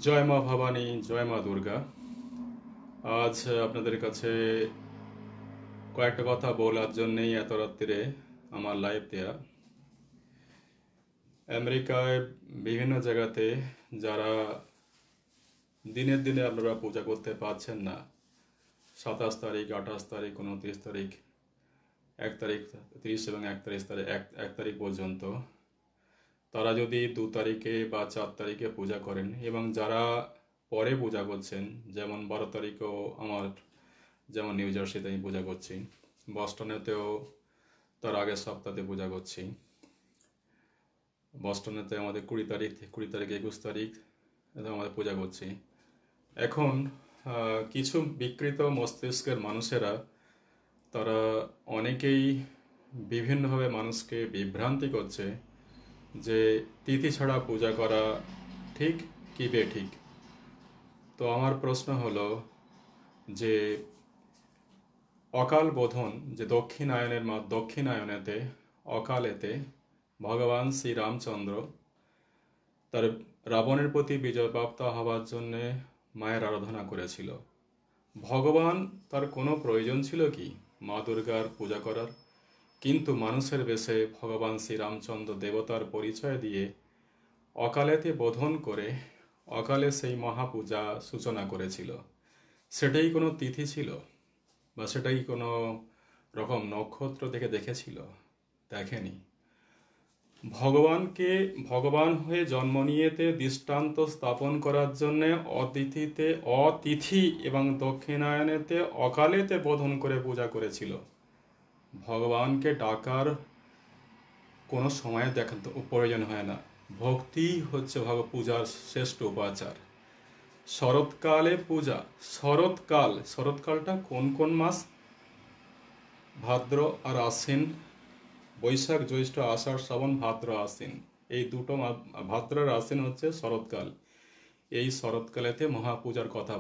জয় মা ভবানী, জয় মা দুর্গা। আজ আপনাদের কাছে কয়েকটা কথা বলার জন্যই এত রাত্রিরে আমার লাইভ দেয়া। আমেরিকায় বিভিন্ন জায়গাতে যারা দিনের দিনে আপনারা পূজা করতে পারছেন না, 27 তারিখ, 28 তারিখ, 29 তারিখ, 1 তারিখ, 30 এবং 1 তারিখ পর্যন্ত, তারা যদি 2 তারিখে বা 4 তারিখে পূজা করেন, এবং যারা পরে পূজা করছেন, যেমন 12 তারিখেও আমার, যেমন নিউ জার্সিতে আমি পূজা করছি, বস্টনেতেও তার আগের সপ্তাহে পূজা করছি, বস্টনেতে আমাদের 20 তারিখ, 21 তারিখ আমাদের পূজা করছি। এখন কিছু বিকৃত মস্তিষ্কের মানুষেরা, তারা অনেকেই বিভিন্নভাবে মানুষকে বিভ্রান্তি করছে যে তিথি ছাড়া পূজা করা ঠিক কি বেঠিক। তো আমার প্রশ্ন হলো যে অকাল বোধন, যে দক্ষিণায়নেতে অকালেতে ভগবান শ্রীরামচন্দ্র তার রাবণের প্রতি বিজয়প্রাপ্ত হওয়ার জন্যে মায়ের আরাধনা করেছিল। ভগবান তার কোনো প্রয়োজন ছিল কি মা দুর্গার পূজা করার? কিন্তু মানুষের বেশে ভগবান শ্রীরামচন্দ্র দেবতার পরিচয় দিয়ে অকালেতে বোধন করে অকালে সেই মহাপূজা সূচনা করেছিল। সেটাই কোনো তিথি ছিল, বা সেটাই কোনো রকম নক্ষত্র থেকে দেখেছিল? দেখেনি। ভগবান হয়ে জন্ম নিয়েতে দৃষ্টান্ত স্থাপন করার জন্যে অতিথি এবং দক্ষিণায়নেতে অকালেতে বোধন করে পূজা করেছিল। ভগবানকে ডাকার কোনো সময় দেখাতে প্রয়োজন হয় না। ভক্তি হচ্ছে পূজার শ্রেষ্ঠ উপাচার। শরৎকালে পূজা, শরৎকালটা কোন কোন মাস? ভাদ্র আর আশ্বিন, বৈশাখ জ্যৈষ্ঠ আষাঢ় শ্রাবণ ভাদ্র আশ্বিন, এই দুটো ভাদ্র আর আশ্বিন হচ্ছে শরৎকাল। এই শরৎকালেতে মহাপূজার কথা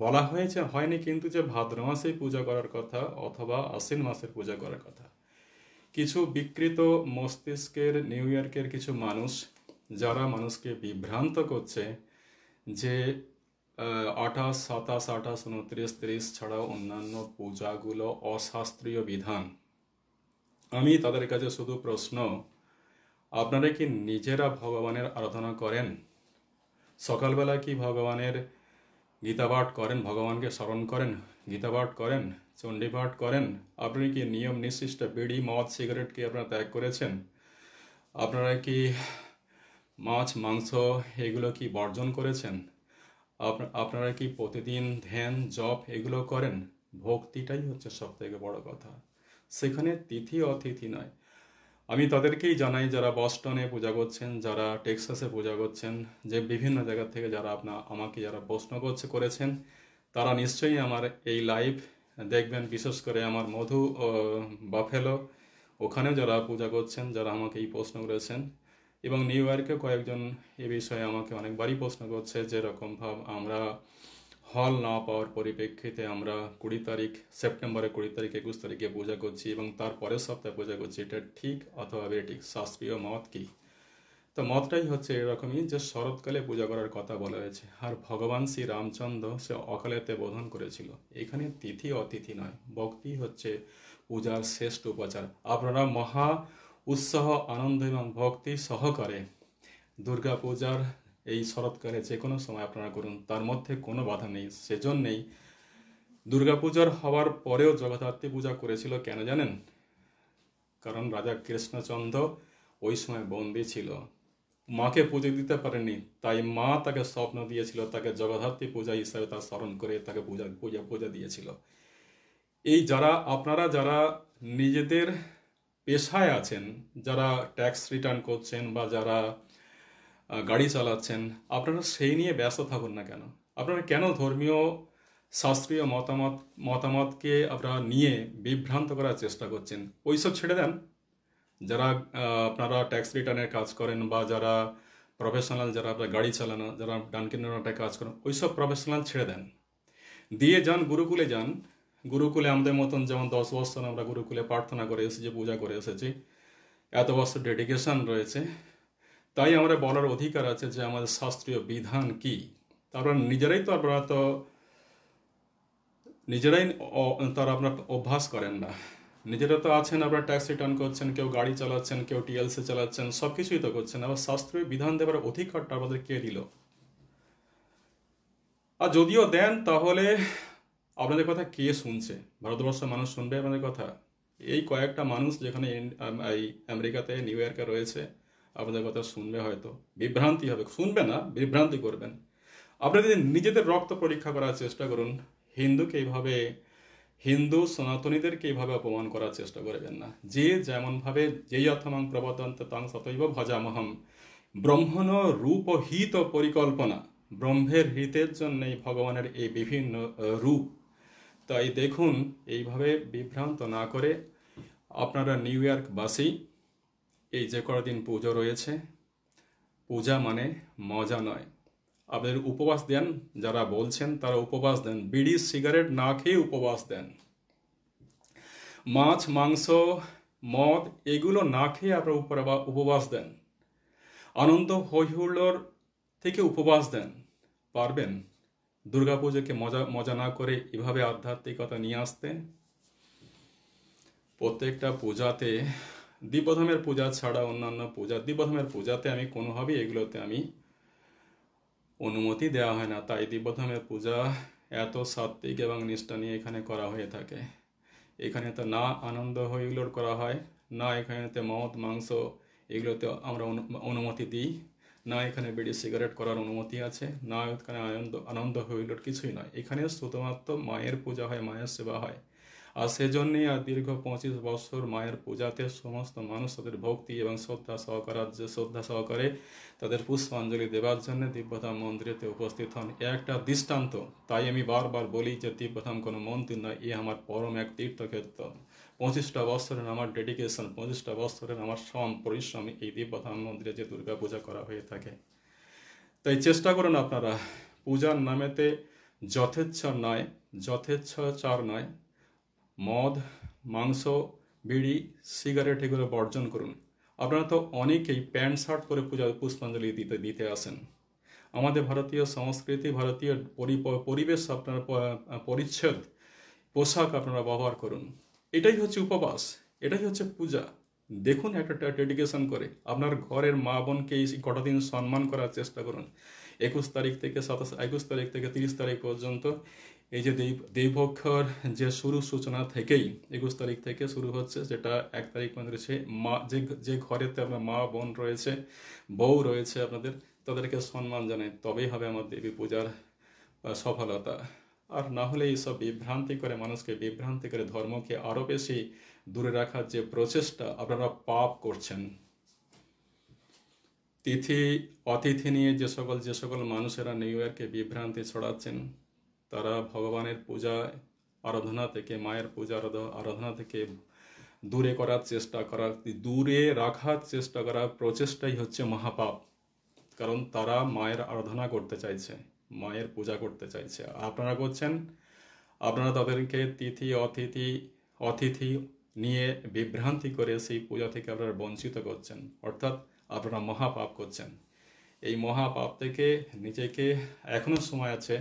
বলা হয়েছে হয়নি কিন্তু যে ভাদ্র মাসেই পূজা করার কথা অথবা আশ্বিন মাসের পূজা করার কথা। কিছু বিকৃত মস্তিষ্কের নিউ ইয়র্কের কিছু মানুষ, যারা মানুষকে বিভ্রান্ত করছে যে 28, 27, 28, 29, 30 ছাড়াও অন্যান্য পূজাগুলো অশাস্ত্রীয় বিধান। আমি তাদের কাছে শুধু প্রশ্ন, আপনারা কি নিজেরা ভগবানের আরাধনা করেন? সকালবেলা কি ভগবানের গীতাপাঠ করেন? ভগবানকে স্মরণ করেন? গীতাপাঠ করেন? চণ্ডীপাঠ করেন? আপনি কি নিয়ম নির্দিষ্ট বিড়ি, মদ, সিগারেট কি আপনারা ত্যাগ করেছেন? আপনারা কি মাছ, মাংস এগুলো কি বর্জন করেছেন? আপনারা কি প্রতিদিন ধ্যান, জপ এগুলো করেন? ভক্তিটাই হচ্ছে সব থেকে বড় কথা, সেখানে তিথি অতিথি নয়। আমি তাদেরকেই জানাই, যারা বস্টনে পূজা করছেন, যারা টেক্সাসে পূজা করছেন, যে বিভিন্ন জায়গা থেকে যারা আমাকে যারা প্রশ্ন করেছেন, তারা নিশ্চয়ই আমার এই লাইভ দেখবেন। বিশেষ করে আমার মধু বাফেলো, ওখানেও যারা পূজা করছেন, যারা আমাকে এই প্রশ্ন করেছেন, এবং নিউ ইয়র্কে কয়েকজন এ বিষয়ে আমাকে অনেকবারই প্রশ্ন করছে, যেরকম আমরা হল না পাওয়ার পরিপ্রেক্ষিতে আমরা সেপ্টেম্বরের 20 তারিখ, 21 তারিখে পূজা করছি এবং তার পরের সপ্তাহে পূজা করছি। এটা ঠিক অথবা বেঠিক? শাস্ত্রীয় মত কি? তো মতটাই হচ্ছে এরকমই যে শরৎকালে পূজা করার কথা বলা হয়েছে, আর ভগবান শ্রী রামচন্দ্র সে অকালেতে বোধন করেছিল। এখানে তিথি অতিথি নয়, ভক্তি হচ্ছে পূজার শ্রেষ্ঠ উপাচার। আপনারা মহা উৎসাহ, আনন্দ এবং ভক্তি সহকারে দুর্গা পূজার এই শরৎকালে যে কোনো সময় আপনারা করুন, তার মধ্যে কোনো বাধা নেই। সেজন্যেই দুর্গাপূজার হওয়ার পরেও জগদ্ধাত্রী পূজা করেছিল। কেন জানেন? কারণ রাজা কৃষ্ণচন্দ্র ওই সময় বন্দী ছিল, মাকে পুজো দিতে পারেনি, তাই মা তাকে স্বপ্ন দিয়েছিল, তাকে জগদ্ধাত্রী পূজা হিসাবে তার স্মরণ করে তাকে পূজা দিয়েছিল। এই আপনারা যারা নিজেদের পেশায় আছেন, যারা ট্যাক্স রিটার্ন করছেন বা যারা গাড়ি চালাচ্ছেন, আপনারা সেই নিয়ে ব্যস্ত থাকুন না কেন? আপনারা কেন ধর্মীয় শাস্ত্রীয় মতামতকে আপনারা নিয়ে বিভ্রান্ত করার চেষ্টা করছেন? ওইসব ছেড়ে দেন। যারা আপনারা ট্যাক্স রিটার্নের কাজ করেন বা যারা প্রফেশনাল, যারা আপনার গাড়ি চালানো, যারা ডানকিনাটায় কাজ করেন, ওইসব প্রফেশনাল ছেড়ে দেন, দিয়ে যান গুরুকুলে যান। গুরুকুলে আমাদের মতন যেমন 10 বছর আমরা গুরুকুলে প্রার্থনা করে এসেছি, পূজা করে এসেছি, এত বছর ডেডিকেশন রয়েছে, তাই আমরা বলার অধিকার আছে যে আমাদের শাস্ত্রীয় বিধান কি। তারপর নিজেরাই তো আপনারা তো নিজেরাই তারা আপনার অভ্যাস করেন না। নিজেরা তো আছেন, আপনারা ট্যাক্স রিটার্ন করছেন, কেউ গাড়ি চালাচ্ছেন, কেউ টিএলসি চালাচ্ছেন, সব কিছুই তো করছেন। আবার শাস্ত্রীয় বিধান দেওয়ার অধিকারটা আমাদের কে দিল? আর যদিও দেন, তাহলে আপনাদের কথা কে শুনছে? ভারতবর্ষের মানুষ শুনবে আপনাদের কথা? এই কয়েকটা মানুষ যেখানে এই আমেরিকাতে, নিউ ইয়র্কে রয়েছে, আপনাদের কথা শুনবে হয়তো, বিভ্রান্তি হবে, শুনবে না, বিভ্রান্তি করবেন। আপনাদের নিজেদের রক্ত পরীক্ষা করার চেষ্টা করুন। হিন্দুকে এইভাবে, হিন্দু সনাতনীদেরকে এইভাবে অপমান করার চেষ্টা করবেন না। যে যেমনভাবে যেই অথমাং প্রবদন্ত তাং সতৈব ভজামহম, ব্রহ্মণ রূপ হিত পরিকল্পনা, ব্রহ্মের হিতের জন্যই ভগবানের এই বিভিন্ন রূপ। তাই দেখুন, এইভাবে বিভ্রান্ত না করে আপনারা নিউ ইয়র্কবাসী, এই যে কদিন পুজো রয়েছে, পূজা মানে মজা নয়। আপনাদের উপবাস দেন, যারা বলছেন তারা উপবাস দেন, বিড়ি সিগারেট না খেয়ে উপবাস দেন, মাছ মাংস মদ এগুলো না খেয়ে আপনারা উপবাস দেন, আনন্দ হৈহুল্লোর থেকে উপবাস দেন। পারবেন দুর্গাপুজোকে মজা মজা না করে এভাবে আধ্যাত্মিকতা নিয়ে আসতে? প্রত্যেকটা পূজাতে, দিব্যধামের পূজা ছাড়া অন্যান্য পূজা, দিব্যধামের পূজাতে আমি কোনোভাবেই এগুলোতে আমি অনুমতি দেওয়া হয় না। তাই দিব্যধামের পূজা এত সাত্বিক এবং নিষ্ঠা নিয়ে এখানে করা হয়ে থাকে। এখানে তো না আনন্দ হৈহুল্লোড় করা হয়, না এখানেতে মদ মাংস এগুলোতে আমরা অনুমতি দিই, না এখানে বিড়ি সিগারেট করার অনুমতি আছে, না এখানে আনন্দ হৈহুল্লোড় কিছুই নয়। এখানে শুধুমাত্র মায়ের পূজা হয়, মায়ের সেবা হয়। আর সেজন্যই আর দীর্ঘ 25 বছর মায়ের পূজাতে সমস্ত মানুষ তাদের ভক্তি এবং শ্রদ্ধা সহকারে তাদের পুষ্পাঞ্জলি দেওয়ার জন্য দিব্যধাম মন্দিরেতে উপস্থিত হন। এ একটা দৃষ্টান্ত। তাই আমি বারবার বলি যে দিব্যধাম কোনো মন্দির নয়, এ আমার পরম এক তীর্থক্ষেত্র। 25টা বছরের আমার ডেডিকেশন, 25টা বছরের আমার শ্রম পরিশ্রম এই দিব্যধাম মন্দিরে যে দুর্গা পূজা করা হয়ে থাকে। তাই চেষ্টা করুন আপনারা পূজার নামেতে যথেচ্ছাচার নয়, মদ মাংস বিড়ি সিগারেট এগুলো বর্জন করুন। আপনারা তো অনেকেই প্যান্ট শার্ট পরে পুষ্পাঞ্জলি দিতে আসেন। আমাদের ভারতীয় সংস্কৃতি, ভারতীয় পরিবেশ, আপনার পরিচ্ছদ পোশাক আপনারা ব্যবহার করুন। এটাই হচ্ছে উপবাস, এটাই হচ্ছে পূজা। দেখুন একটা ডেডিকেশন করে আপনার ঘরের মা বোনকে এই কটা দিন সম্মান করার চেষ্টা করুন। 21 তারিখ থেকে 21 তারিখ থেকে 30 তারিখ পর্যন্ত এই যে দেবপক্ষর যে সূচনা থেকেই 21 তারিখ থেকে শুরু হচ্ছে, যেটা 1 তারিখ পর্যন্ত সে মা যে ঘরেতে আপনার মা বোন রয়েছে, বউ রয়েছে, আপনাদের তাদেরকে সম্মান জানায়, তবেই হবে আমার দেবী পূজার সফলতা। আর না হলে এইসব বিভ্রান্তি করে, মানুষকে বিভ্রান্তি করে ধর্মকে আরও বেশি দূরে রাখার যে প্রচেষ্টা, আপনারা পাপ করছেন। তিথি অতিথি নিয়ে যে সকল মানুষেরা নিউ ইয়র্কে বিভ্রান্তি ছড়াচ্ছেন, তারা ভগবানের পূজা আরাধনা থেকে, মায়ের পূজা আরাধনা থেকে দূরে রাখার চেষ্টা করার প্রচেষ্টাই হচ্ছে মহাপাপ। কারণ তারা মায়ের আরাধনা করতে চাইছে, মায়ের পূজা করতে চাইছে। আপনারা করছেন, আপনারা তাদেরকে অতিথি নিয়ে বিভ্রান্তি করে সেই পূজা থেকে আপনারা বঞ্চিত করছেন, অর্থাৎ আপনারা মহাপাপ করছেন। এই মহাপাপ থেকে নিজেকে, এখনো সময় আছে,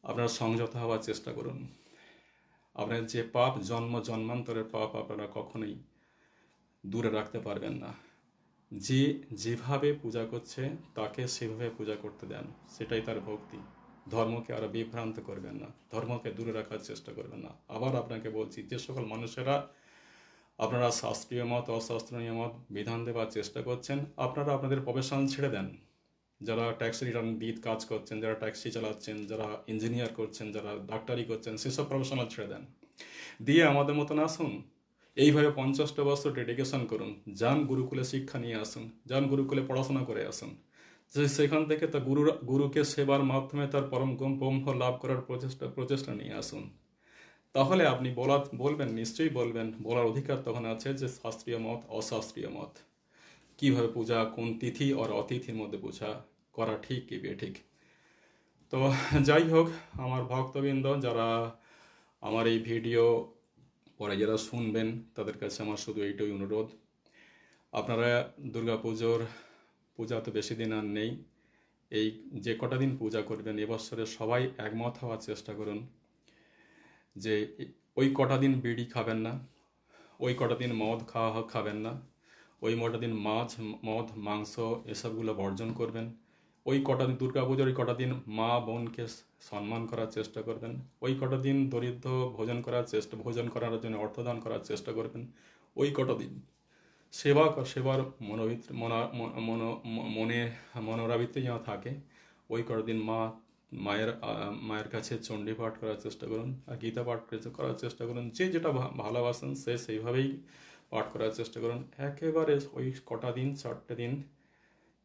আপনারা সংযত হওয়ার চেষ্টা করুন। আপনার যে পাপ, জন্মান্তরের পাপ, আপনারা কখনোই দূরে রাখতে পারবেন না। যে যেভাবে পূজা করছে তাকে সেভাবে পূজা করতে দেন, সেটাই তার ভক্তি। ধর্মকে আরো বিভ্রান্ত করবেন না, ধর্মকে দূরে রাখার চেষ্টা করবেন না। আবার আপনাকে বলছি, যে সকল মানুষেরা আপনারা শাস্ত্রীয় মত অশাস্ত্রীয় মত বিধান দেওয়ার চেষ্টা করছেন, আপনারা আপনাদের প্রফেশন ছেড়ে দেন। যারা ট্যাক্স রিটার্ন দিয়ে কাজ করছেন, যারা ট্যাক্সি চালাচ্ছেন, যারা ইঞ্জিনিয়ার করছেন, যারা ডাক্তারি করছেন, সেসব প্রফেশনাল ছেড়ে দেন, দিয়ে আমাদের মতন আসুন। এইভাবে 50টা বছর ডেডিকেশন করুন, যান গুরুকুলে শিক্ষা নিয়ে আসুন, যান গুরুকুলে পড়াশোনা করে আসুন, সেখান থেকে তা গুরুকে সেবার মাধ্যমে তার পরম ব্রহ্ম লাভ করার প্রচেষ্টা নিয়ে আসুন। তাহলে আপনি বলবেন, নিশ্চয়ই বলবেন, বলার অধিকার তখন আছে যে শাস্ত্রীয় মত অশাস্ত্রীয় মত, কিভাবে পূজা, কোন তিথি আর অতিথির মধ্যে পূজা করা ঠিক কি বেঠিক। তো যাই হোক, আমার ভক্তবৃন্দ, যারা আমার এই ভিডিও পরে যারা শুনবেন, তাদের কাছে আমার শুধু এইটাই অনুরোধ, আপনারা পূজা তো বেশি দিন আর নেই, এই যে কটা দিন পূজা করবেন এবছরে সবাই একমত হওয়ার চেষ্টা করুন যে ওই কটা দিন বিড়ি খাবেন না, ওই কটা দিন মদ খাবেন না, ওই কটা দিন মাছ মদ মাংস এসবগুলো বর্জন করবেন। ওই কটা দিন দুর্গাপুজোর ওই কটা দিন মা বোনকে সম্মান করার চেষ্টা করবেন। ওই কটা দিন দরিদ্র ভোজন করার জন্য অর্থদান করার চেষ্টা করবেন। ওই কটা দিন সেবার মনে মনোরাবৃত্তি যেন থাকে। ওই কটা দিন মায়ের কাছে চণ্ডী পাঠ করার চেষ্টা করুন আর গীতা পাঠ করার চেষ্টা করুন। যে যেটা ভালোবাসেন সে সেইভাবেই পাঠ করার চেষ্টা করুন একেবারে ওই কটা দিন 4টে দিন।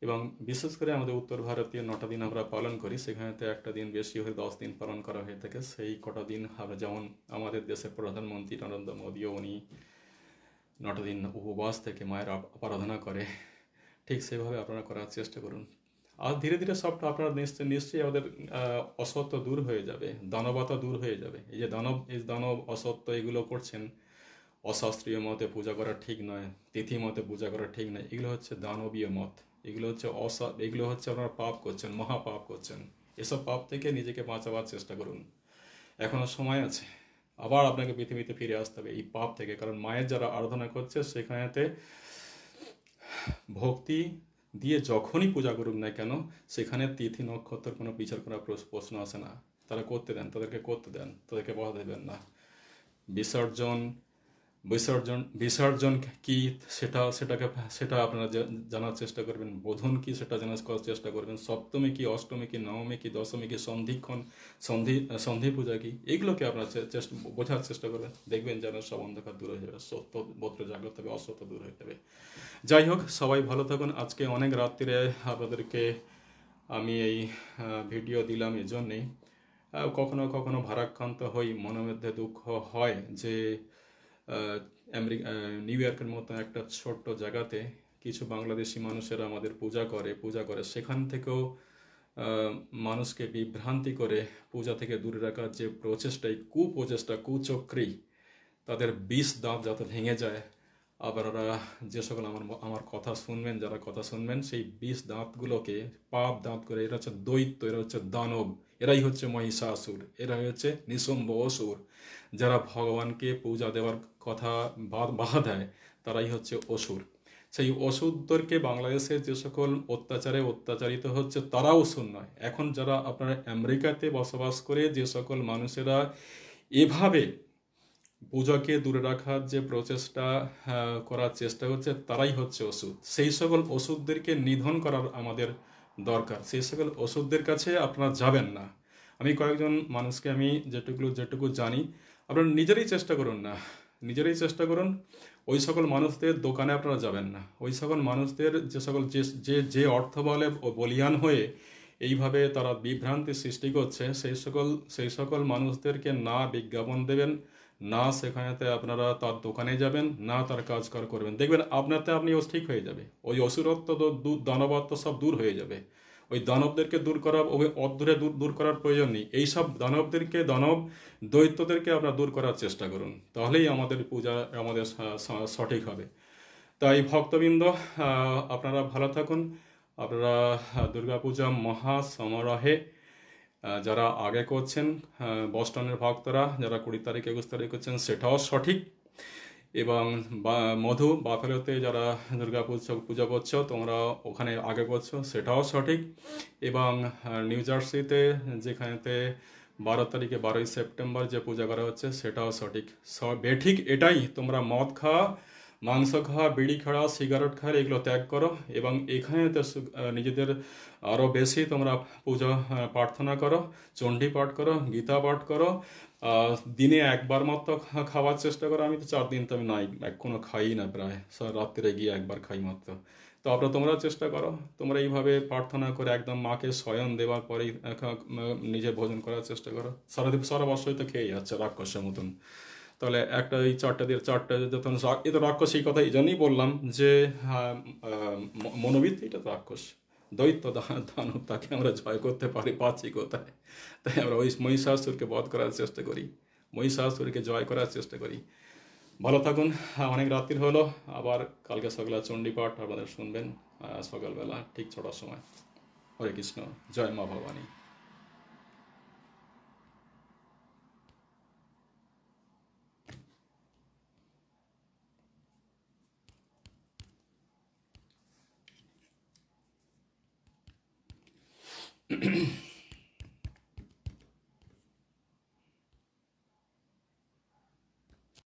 এবং বিশেষ করে আমাদের উত্তর ভারতীয় 9টা দিন আমরা পালন করি, সেখানেতে একটা দিন বেশি হয়ে 10 দিন পালন করা হয়ে থাকে। সেই কটা দিন আমরা যেমন আমাদের দেশের প্রধানমন্ত্রী নরেন্দ্র মোদীও উনি 9টা দিন উপবাস থেকে মায়ের আরাধনা করে, ঠিক সেভাবে আপনারা করার চেষ্টা করুন। আর ধীরে ধীরে সবটা আপনারা নিশ্চয়ই আমাদের অসত্য দূর হয়ে যাবে, দানবতা দূর হয়ে যাবে। এই যে দানব অসত্য এগুলো করছেন, অশাস্ত্রীয় মতে পূজা করা ঠিক নয়, তিথি মতে পূজা করা ঠিক নয়, এগুলো হচ্ছে দানবীয় মত। এগুলো হচ্ছে আপনারা পাপ করছেন, মহাপাপ করছেন। এসব পাপ থেকে নিজেকে বাঁচাবার চেষ্টা করুন, এখনো সময় আছে। আবার আপনাকে পৃথিবীতে ফিরে আসতে হবে এই পাপ থেকে, কারণ মায়ের যারা আরাধনা করছে সেখানেতে ভক্তি দিয়ে যখনই পূজা করুক না কেন সেখানে তিথি নক্ষত্র কোনো বিচার করার প্রশ্ন আসে না। তারা করতে দেন, তাদেরকে করতে দেন, তাদেরকে বাধা দেবেন না। বিসর্জন বিসর্জন কি সেটা আপনারা জানার চেষ্টা করবেন। বোধন কি সেটা জানার চেষ্টা করবেন। সপ্তমী কি, অষ্টমী কি, নবমী কি, দশমী কি, সন্ধি পূজা কি, এগুলোকে আপনারা বোঝার চেষ্টা করবেন। দেখবেন যেন সব অন্ধকার দূর হয়ে যাবে, সত্য বদ্র জাগ্রত হবে, অসত্য দূর হয়ে যাবে। যাই হোক, সবাই ভালো থাকুন। আজকে অনেক রাত্রিরে আপনাদেরকে আমি এই ভিডিও দিলাম এই জন্যেই, কখনো কখনো ভারাক্রান্ত হই, মনের মধ্যে দুঃখ হয় যে নিউ ইয়র্কের মতো একটা ছোট্ট জায়গাতে কিছু বাংলাদেশি মানুষেরা আমাদের পূজা করে সেখান থেকেও মানুষকে বিভ্রান্তি করে পূজা থেকে দূরে রাখার যে কুপ্রচেষ্টা, কুচক্রী, তাদের বিষ দাঁত যাতে ভেঙে যায়। আপনারা যে সকল আমার কথা শুনবেন, যারা কথা শুনবেন, সেই বিষ দাঁতগুলোকে পাপ দাঁত করে, এরা হচ্ছে দৈত্য, এরা হচ্ছে দানব, এরাই হচ্ছে মহিষাসুর, এরাই হচ্ছে নিঃসম্ভ অসুর। যারা ভগবানকে পূজা দেওয়ার কথা বাধা দেয় তারাই হচ্ছে অসুর। সেই অসুরদেরকে বাংলাদেশের যে সকল অত্যাচারিত হচ্ছে তারা অসুর নয়। এখন যারা আপনারা আমেরিকাতে বসবাস করে যে সকল মানুষেরা এভাবে পূজাকে দূরে রাখার যে প্রচেষ্টা করার চেষ্টা করছে তারাই হচ্ছে ওষুধ। সেই সকল ওষুধদেরকে নিধন করার আমাদের দরকার। সেই সকল ওষুধদের কাছে আপনারা যাবেন না। আমি কয়েকজন মানুষকে আমি যেটুকু জানি, আপনারা নিজেরাই চেষ্টা করুন। ওই সকল মানুষদের দোকানে আপনারা যাবেন না। ওই সকল মানুষদের যে অর্থ বলে বলিয়ান হয়ে এইভাবে তারা বিভ্রান্তি সৃষ্টি করছে, সেই সকল মানুষদেরকে না বিজ্ঞাপন দেবেন, না সেখানেতে আপনারা তার দোকানে যাবেন, না তার কাজকার করবেন। দেখবেন আপনিও ঠিক হয়ে যাবে। ওই অসুরত্ব দানবত্ব সব দূর হয়ে যাবে। ওই দানবদেরকে দূর করার প্রয়োজন নেই। এইসব দৈত্যদেরকে আপনারা দূর করার চেষ্টা করুন, তাহলেই আমাদের পূজা আমাদের সঠিক হবে। তাই ভক্তবৃন্দ, আপনারা ভালো থাকুন। আপনারা দুর্গাপূজা মহা সমারোহে যারা আগে করছেন, বস্টনের ভক্তরা যারা 20 তারিখ 21 তারিখ করছেন, সেটাও সঠিক। এবং বাফেলোতে যারা পূজা করছো তোমরা ওখানে আগে করছো, সেটাও সঠিক। এবং নিউ জার্সিতে যেখানেতে 12 তারিখে 12ই সেপ্টেম্বর যে পূজা করা হচ্ছে সেটাও সঠিক। বেঠিক এটাই, তোমরা মদ খাওয়া, মাংস খাওয়া, বিড়ি খাওয়া, সিগারেট খাওয়া এগুলো ত্যাগ করো এবং এখানে নিজেদের আরও বেশি তোমরা পূজা প্রার্থনা করো, চণ্ডী পাঠ করো, গীতা পাঠ করো। দিনে একবার মাত্র খাওয়ার চেষ্টা করো। আমি তো 4 দিন তো আমি নাই কোনো খাই না, প্রায় রাত্রে গিয়ে একবার খাই মাত্র। তো তোমরা চেষ্টা করো, তোমরা এইভাবে প্রার্থনা করে একদম মাকে শয়ন দেওয়ার পরেই নিজে ভোজন করার চেষ্টা করো। সারা বছরই তো খেয়ে যাচ্ছে রাক্ষসের মতন। তাহলে এই 4টা যখন এ তো রাক্ষস, এই কথা এই জন্যই বললাম যে মনোবৃত্তি এটা তো রাক্ষস, দৈত্য দানব, তাকে আমরা জয় করতে পারছি কোথায়? তাই আমরা ওই মহিষাসুরকে বধ করার চেষ্টা করি, মহিষাসুরকে জয় করার চেষ্টা করি। ভালো থাকুন। অনেক রাত্রি হলো, আবার কালকে সকালে চণ্ডী পাঠ আপনাদের শুনবেন সকালবেলা ঠিক 6টার সময়। হরে কৃষ্ণ, জয় মা ভবানী।